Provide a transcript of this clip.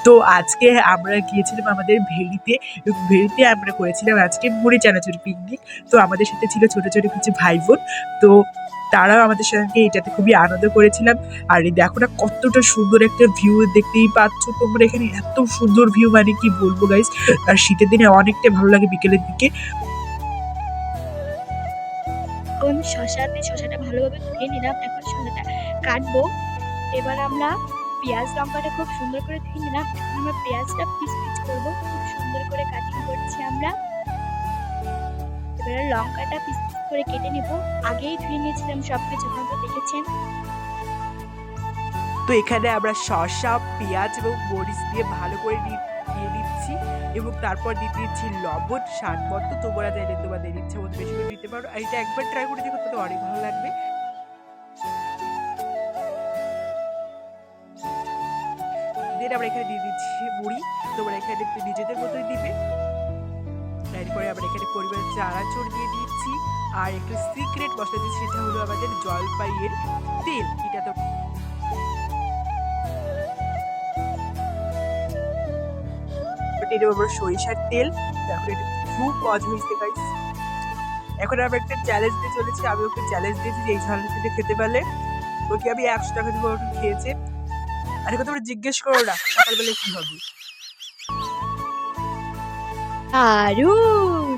তো আজকে আমরা গিয়েছিলাম আমাদের ভেড়িতে এবং ভেড়িতে আমরা করেছিলাম আজকে মুড়ি চানাচুর পিকনিক। তো আমাদের সাথে ছিল ছোট ছোট কিছু ভাই বোন। তো তারাও আমাদের সঙ্গে এটাতে খুবই আনন্দ করেছিলাম। আর এই দেখো না কতটা সুন্দর একটা ভিউ, দেখতেই পাচ্ছ তোমরা এখানে, এত সুন্দর ভিউ মানে কি বলবো গাইস। আর শীতের দিনে অনেকটা ভালো লাগে বিকেলের দিকে। এখন শসাটা ভালোভাবে ধুয়ে নিলাম, এখন শসাটা কাটবো। এবার আমরা পেঁয়াজ লঙ্কাটা খুব সুন্দর করে ধুয়ে নিলাম, এখন আমরা পেঁয়াজটা পিস পিস করবো, খুব সুন্দর করে কাটিং করছি আমরা। এবারে লঙ্কাটা পিস পিস করে কেটে নেব, আগেই ধুয়ে নিয়েছিলাম সবকিছু, আপনারা তো দেখেছেন। তো এখানে আমরা শসা, পেঁয়াজ এবং মরিচ দিয়ে ভালো করে নিয়ে নিচ্ছি এবং তারপর দিয়ে দিচ্ছি লবণ স্বাদ মতো। তোমরা চাইলে তোমাদের ইচ্ছা মতো বেশি করে দিতে পারো। আর এটা একবার ট্রাই করে দেখো, তোমাদের অনেক ভালো লাগবে। দেন আমরা এখানে দিয়ে দিচ্ছি মুড়ি, তোমরা এখানে নিজেদের মতোই দিবে। এরপরে আমরা এখানে পরিমাণে চানাচুর দিয়ে দিচ্ছি আর একটু সিক্রেট মশলা দিচ্ছি, সেটা হলো আমাদের জলপাইয়ের তেল। এটা তো এটা আমরা সরিষার তেল। এখন এটা খুব মজা হয়েছে গাইস। এখন আমরা একটা চ্যালেঞ্জ দিয়ে চলেছি, আমি ওকে চ্যালেঞ্জ দিয়েছি যে এই চ্যালেঞ্জটা খেতে পারলে ওকে আমি 100 টাকা দিব। ওকে খেয়েছে। আর এখন তোমরা জিজ্ঞেস করো না সকালবেলা কি হবে। দারুন!